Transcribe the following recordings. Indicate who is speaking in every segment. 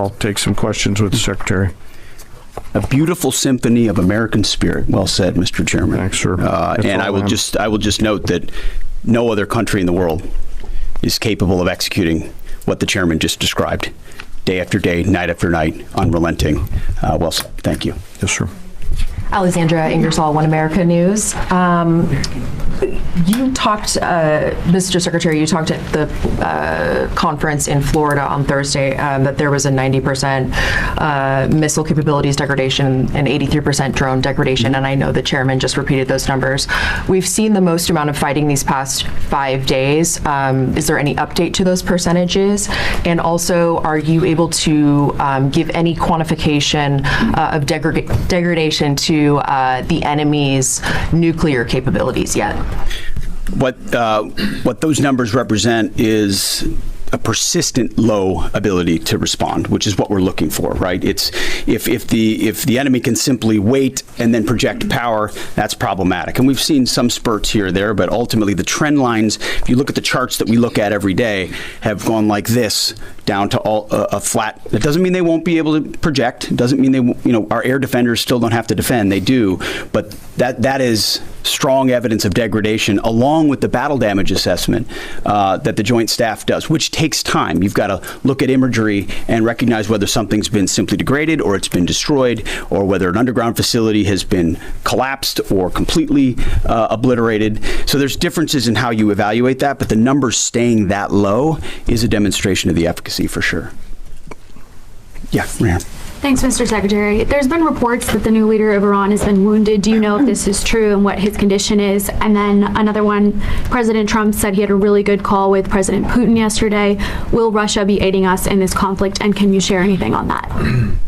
Speaker 1: I'll take some questions with the Secretary.
Speaker 2: A beautiful symphony of American spirit. Well said, Mr. Chairman.
Speaker 1: Thanks, sir.
Speaker 2: And I will just note that no other country in the world is capable of executing what the chairman just described, day after day, night after night, unrelenting. Well said. Thank you.
Speaker 1: Yes, sir.
Speaker 3: Alexandra Ingersoll, One America News. You talked, Mr. Secretary, you talked at the conference in Florida on Thursday that there was a 90% missile capabilities degradation and 83% drone degradation, and I know the chairman just repeated those numbers. We've seen the most amount of fighting these past 5 days. Is there any update to those percentages? And also, are you able to give any quantification of degradation to the enemy's nuclear capabilities yet?
Speaker 2: What those numbers represent is a persistent low ability to respond, which is what we're looking for, right? It's if the enemy can simply wait and then project power, that's problematic. And we've seen some spurts here or there, but ultimately the trend lines, if you look at the charts that we look at every day, have gone like this down to a flat. That doesn't mean they won't be able to project. It doesn't mean our air defenders still don't have to defend. They do, but that is strong evidence of degradation, along with the battle damage assessment that the Joint Staff does, which takes time. You've got to look at imagery and recognize whether something's been simply degraded or it's been destroyed, or whether an underground facility has been collapsed or completely obliterated. So there's differences in how you evaluate that, but the numbers staying that low is a demonstration of the efficacy for sure. Yeah, Ryan.
Speaker 4: Thanks, Mr. Secretary. There's been reports that the new leader of Iran has been wounded. Do you know if this is true and what his condition is? And then another one, President Trump said he had a really good call with President Putin yesterday. Will Russia be aiding us in this conflict, and can you share anything on that?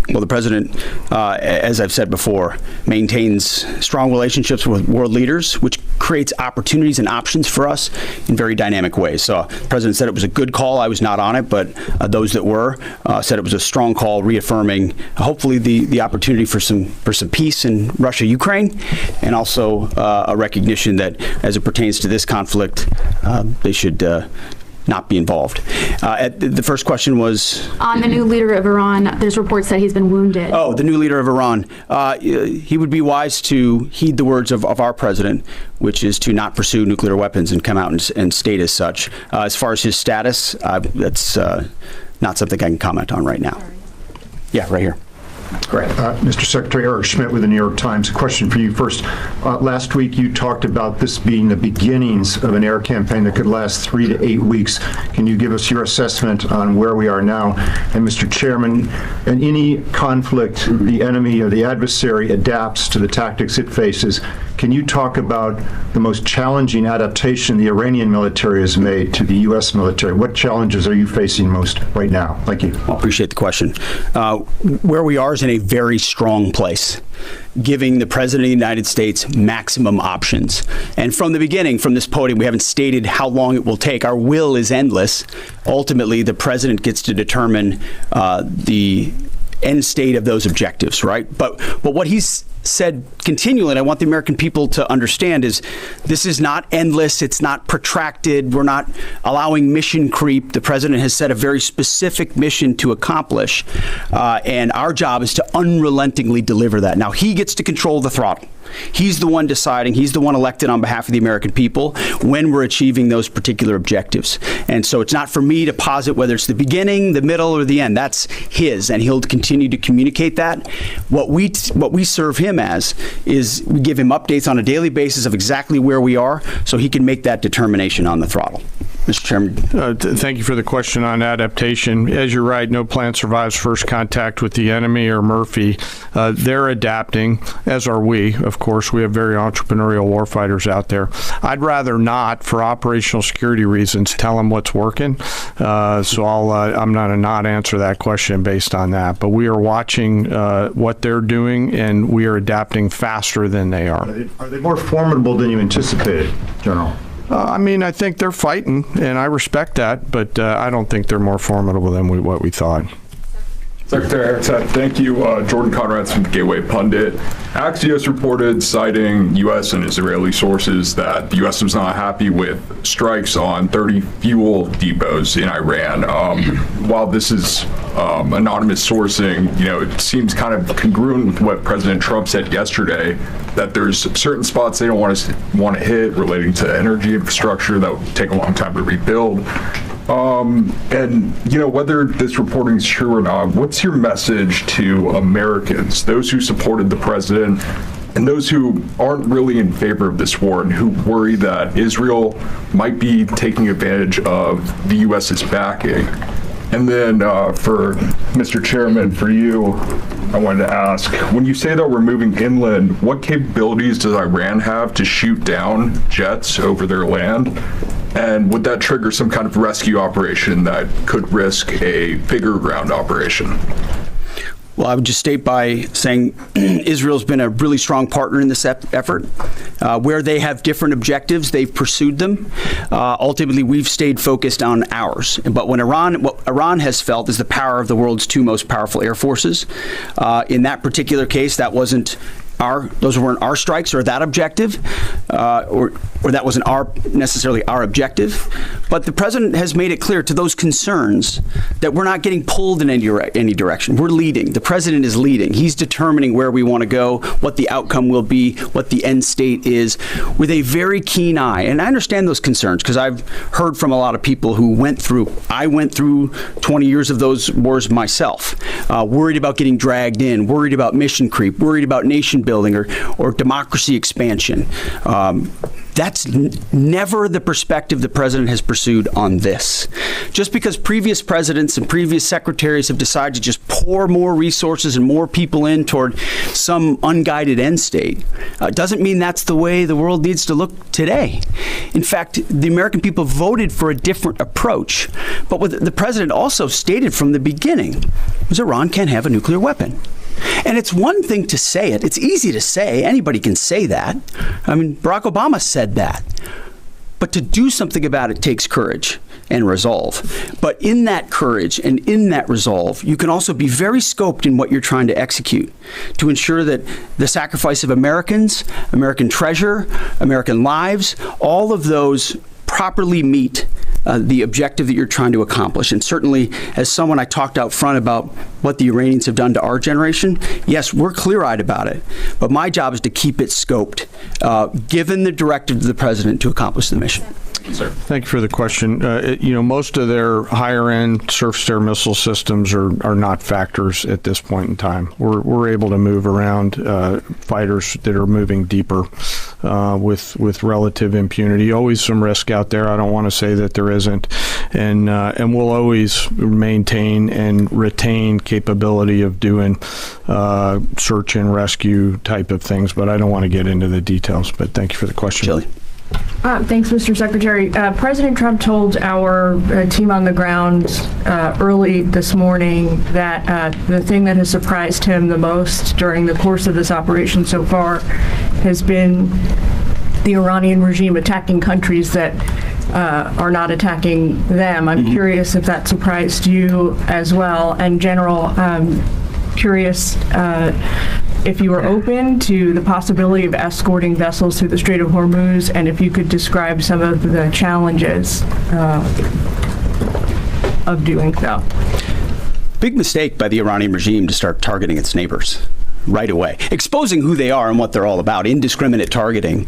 Speaker 2: Well, the president, as I've said before, maintains strong relationships with world leaders, which creates opportunities and options for us in very dynamic ways. So the president said it was a good call. I was not on it, but those that were said it was a strong call, reaffirming hopefully the opportunity for some peace in Russia, Ukraine, and also a recognition that as it pertains to this conflict, they should not be involved. The first question was? On
Speaker 4: the new leader of Iran, there's reports that he's been wounded.
Speaker 2: Oh, the new leader of Iran. He would be wise to heed the words of our president, which is to not pursue nuclear weapons and come out and state as such. As far as his status, that's not something I can comment on right now. Yeah, right here.
Speaker 5: Great. Mr. Secretary, Eric Schmidt with the New York Times. A question for you first. Last week you talked about this being the beginnings of an air campaign that could last 3 to 8 weeks. Can you give us your assessment on where we are now? And Mr. Chairman, in any conflict, the enemy or the adversary adapts to the tactics it faces. Can you talk about the most challenging adaptation the Iranian military has made to the U.S. military? What challenges are you facing most right now? Thank you.
Speaker 2: I appreciate the question. Where we are is in a very strong place, giving the President of the United States maximum options. And from the beginning, from this podium, we haven't stated how long it will take. Our will is endless. Ultimately, the President gets to determine the end state of those objectives, right? But what he's said continually, and I want the American people to understand, is this is not endless, it's not protracted, we're not allowing mission creep. The president has set a very specific mission to accomplish, and our job is to unrelentingly deliver that. Now, he gets to control the throttle. He's the one deciding, he's the one elected on behalf of the American people when we're achieving those particular objectives. And so it's not for me to posit whether it's the beginning, the middle, or the end. That's his, and he'll continue to communicate that. What we serve him as is we give him updates on a daily basis of exactly where we are so he can make that determination on the throttle. Mr. Chairman.
Speaker 1: Thank you for the question on adaptation. As you're right, no plan survives first contact with the enemy or Murphy. They're adapting, as are we. Of course, we have very entrepreneurial warfighters out there. I'd rather not, for operational security reasons, tell them what's working. So I'm going to not answer that question based on that. But we are watching what they're doing, and we are adapting faster than they are.
Speaker 5: Are they more formidable than you anticipated, General?
Speaker 1: I think they're fighting, and I respect that, but I don't think they're more formidable than what we thought.
Speaker 6: Secretary Hegseth, thank you. Jordan Conrad's from the Gateway Pundit. Axios reported, citing U.S. and Israeli sources, that the U.S. was not happy with strikes on 30 fuel depots in Iran. While this is anonymous sourcing, it seems kind of congruent with what President Trump said yesterday, that there's certain spots they don't want to hit relating to energy infrastructure that would take a long time to rebuild. Whether this reporting is true or not, what's your message to Americans, those who supported the president and those who aren't really in favor of this war and who worry that Israel might be taking advantage of the U.S.'s backing? And then for Mr. Chairman, for you, I wanted to ask, when you say that we're moving inland, what capabilities does Iran have to shoot down jets over their land? And would that trigger some kind of rescue operation that could risk a bigger ground operation?
Speaker 2: Well, I would just state by saying Israel's been a really strong partner in this effort. Where they have different objectives, they've pursued them. Ultimately, we've stayed focused on ours. But what Iran has felt is the power of the world's two most powerful air forces. In that particular case, those weren't our strikes or that objective, or that wasn't necessarily our objective. But the president has made it clear to those concerns that we're not getting pulled in any direction. We're leading. The president is leading. He's determining where we want to go, what the outcome will be, what the end state is, with a very keen eye. And I understand those concerns because I've heard from a lot of people who I went through 20 years of those wars myself, worried about getting dragged in, worried about mission creep, worried about nation building or democracy expansion. That's never the perspective the president has pursued on this. Just because previous presidents and previous secretaries have decided to just pour more resources and more people in toward some unguided end state doesn't mean that's the way the world needs to look today. In fact, the American people voted for a different approach. But what the president also stated from the beginning was Iran can't have a nuclear weapon. And it's one thing to say it. It's easy to say. Anybody can say that. I mean, Barack Obama said that. But to do something about it takes courage and resolve. But in that courage and in that resolve, you can also be very scoped in what you're trying to execute to ensure that the sacrifice of Americans, American treasure, American lives, all of those properly meet the objective that you're trying to accomplish. And certainly, as someone I talked out front about what the Iranians have done to our generation, yes, we're clear-eyed about it. But my job is to keep it scoped, given the directive to the president to accomplish the mission.
Speaker 6: Sir.
Speaker 1: Thank you for the question. Most of their higher-end surface-to-air missile systems are not factors at this point in time. We're able to move around fighters that are moving deeper with relative impunity. Always some risk out there. I don't want to say that there isn't, and we'll always maintain and retain capability of doing search and rescue type of things. But I don't want to get into the details. But thank you for the question.
Speaker 2: Shelley.
Speaker 7: Thanks, Mr. Secretary. President Trump told our team on the ground early this morning that the thing that has surprised him the most during the course of this operation so far has been the Iranian regime attacking countries that are not attacking them. I'm curious if that surprised you as well. And General, curious if you are open to the possibility of escorting vessels through the Strait of Hormuz, and if you could describe some of the challenges of doing so.
Speaker 2: Big mistake by the Iranian regime to start targeting its neighbors right away, exposing who they are and what they're all about, indiscriminate targeting,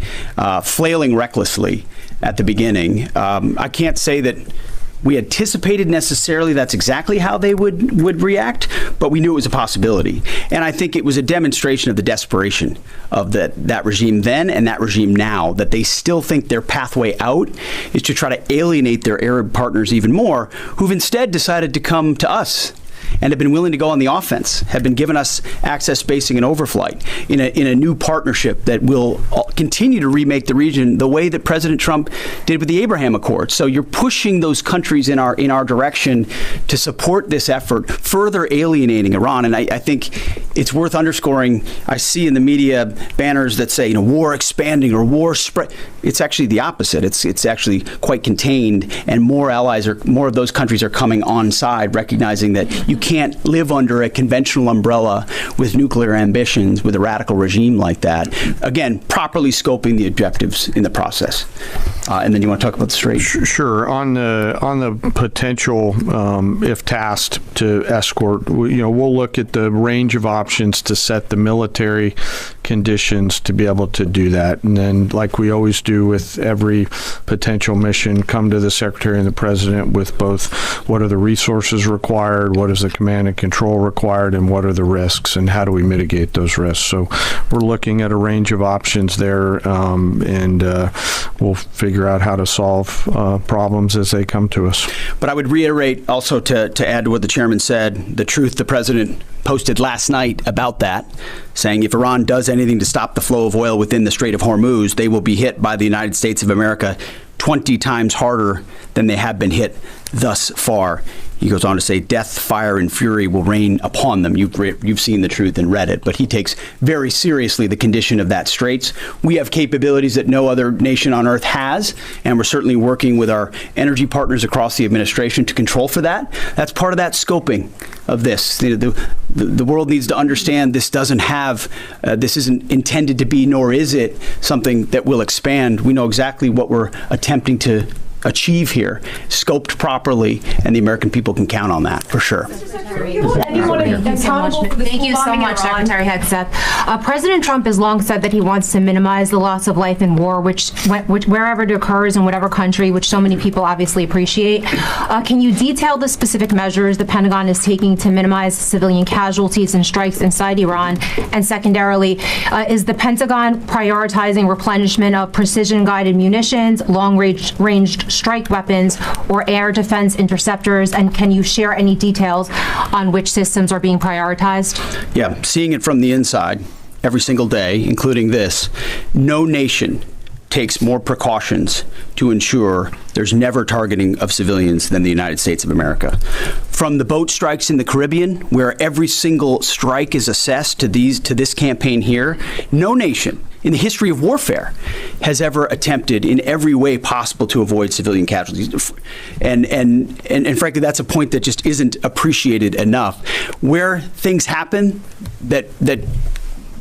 Speaker 2: flailing recklessly at the beginning. I can't say that we anticipated necessarily that's exactly how they would react, but we knew it was a possibility. And I think it was a demonstration of the desperation of that regime then and that regime now, that they still think their pathway out is to try to alienate their Arab partners even more, who've instead decided to come to us and have been willing to go on the offense, have been giving us access, spacing, and overflight in a new partnership that will continue to remake the region the way that President Trump did with the Abraham Accords. So you're pushing those countries in our direction to support this effort, further alienating Iran. And I think it's worth underscoring. I see in the media banners that say, war expanding or war spread. It's actually the opposite. It's actually quite contained, and more of those countries are coming on side, recognizing that you can't live under a conventional umbrella with nuclear ambitions with a radical regime like that. Again, properly scoping the objectives in the process. And then you want to talk about the Strait?
Speaker 1: Sure. On the potential, if tasked to escort, we'll look at the range of options to set the military conditions to be able to do that. And then, like we always do with every potential mission, come to the Secretary and the President with both what are the resources required, what is the command and control required, and what are the risks, and how do we mitigate those risks. So we're looking at a range of options there, and we'll figure out how to solve problems as they come to us.
Speaker 2: But I would reiterate also to add to what the chairman said, the truth the president posted last night about that, saying if Iran does anything to stop the flow of oil within the Strait of Hormuz, they will be hit by the United States of America 20 times harder than they have been hit thus far. He goes on to say, death, fire, and fury will rain upon them. You've seen the truth and read it. But he takes very seriously the condition of that straits. We have capabilities that no other nation on earth has, and we're certainly working with our energy partners across the administration to control for that. That's part of that scoping of this. The world needs to understand this doesn't have, this isn't intended to be, nor is it something that will expand. We know exactly what we're attempting to achieve here, scoped properly, and the American people can count on that for sure.
Speaker 8: Thank you so much, Secretary Hegseth. President Trump has long said that he wants to minimize the loss of life in war, which wherever it occurs in whatever country, which so many people obviously appreciate. Can you detail the specific measures the Pentagon is taking to minimize civilian casualties and strikes inside Iran? And secondarily, is the Pentagon prioritizing replenishment of precision-guided munitions, long-ranged strike weapons, or air defense interceptors? And can you share any details on which systems are being prioritized?
Speaker 2: Yeah, seeing it from the inside every single day, including this, no nation takes more precautions to ensure there's never targeting of civilians than the United States of America. From the boat strikes in the Caribbean, where every single strike is assessed to this campaign here, no nation in the history of warfare has ever attempted in every way possible to avoid civilian casualties. And frankly, that's a point that just isn't appreciated enough. Where things happen that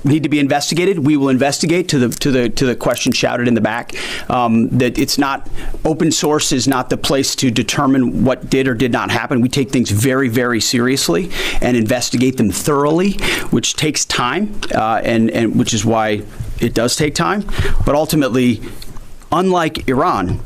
Speaker 2: need to be investigated, we will investigate to the question shouted in the back. That it's not, open source is not the place to determine what did or did not happen. We take things very, very seriously and investigate them thoroughly, which takes time, and which is why it does take time. But ultimately, unlike Iran,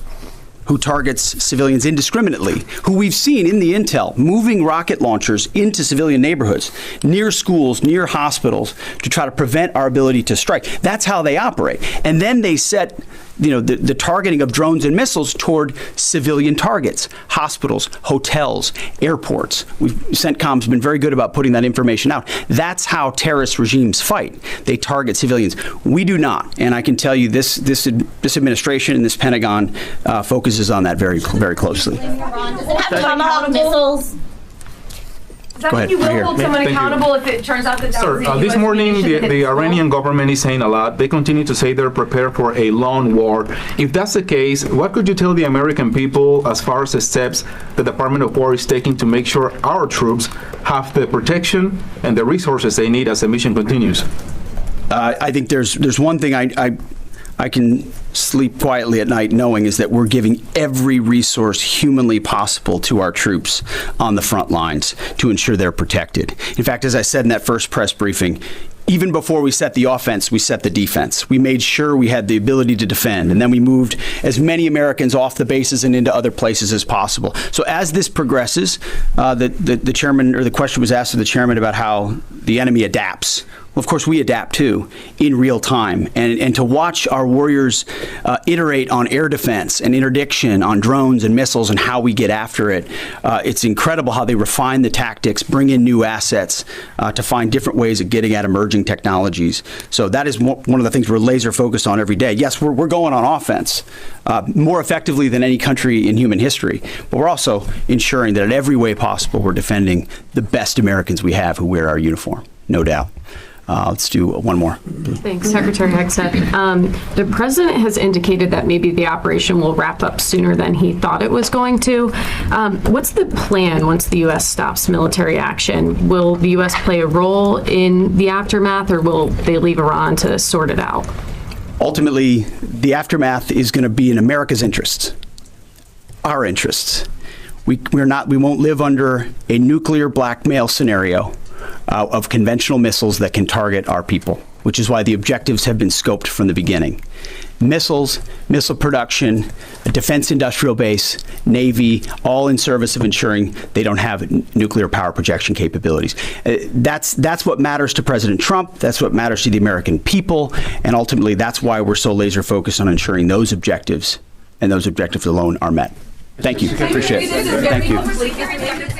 Speaker 2: who targets civilians indiscriminately, who we've seen in the intel moving rocket launchers into civilian neighborhoods, near schools, near hospitals, to try to prevent our ability to strike. That's how they operate. And then they set the targeting of drones and missiles toward civilian targets, hospitals, hotels, airports. CENTCOM's been very good about putting that information out. That's how terrorist regimes fight. They target civilians. We do not. And I can tell you this administration and this Pentagon focuses on that very, very closely.
Speaker 9: Tomahawk missiles.
Speaker 10: Does that mean you will hold someone accountable if it turns out that that was a
Speaker 11: Sir, this
Speaker 10: US
Speaker 11: morning
Speaker 10: munition
Speaker 11: the Iranian government is saying a lot. They continue to say they're prepared for a long war. If that's the case, what could you tell the American people as far as the steps the Department of War is taking to make sure our troops have the protection and the resources they need as the mission continues?
Speaker 2: I think there's one thing I can sleep quietly at night knowing is that we're giving every resource humanly possible to our troops on the front lines to ensure they're protected. In fact, as I said in that first press briefing, even before we set the offense, we set the defense. We made sure we had the ability to defend, and then we moved as many Americans off the bases and into other places as possible. So as this progresses, the chairman, or the question was asked of the chairman about how the enemy adapts. Well, of course, we adapt too in real time. And to watch our warriors iterate on air defense and interdiction on drones and missiles and how we get after it, it's incredible how they refine the tactics, bring in new assets to find different ways of getting at emerging technologies. So that is one of the things we're laser focused on every day. Yes, we're going on offense more effectively than any country in human history, but we're also ensuring that in every way possible we're defending the best Americans we have who wear our uniform. no doubt. Let's do one more.
Speaker 12: Thanks, Secretary Hegseth. The president has indicated that maybe the operation will wrap up sooner than he thought it was going to. What's the plan once the U.S. stops military action? Will the U.S. play a role in the aftermath, or will they leave Iran to sort it out?
Speaker 2: Ultimately, the aftermath is going to be in America's interests, our interests. We won't live under a nuclear blackmail scenario of conventional missiles that can target our people, which is why the objectives have been scoped from the beginning. Missiles, missile production, a defense industrial base, Navy, all in service of ensuring they don't have nuclear power projection capabilities. That's what matters to President Trump. That's what matters to the American people. And ultimately, that's why we're so laser focused on ensuring those objectives and those objectives alone are met. Thank you. Appreciate it. Thank you.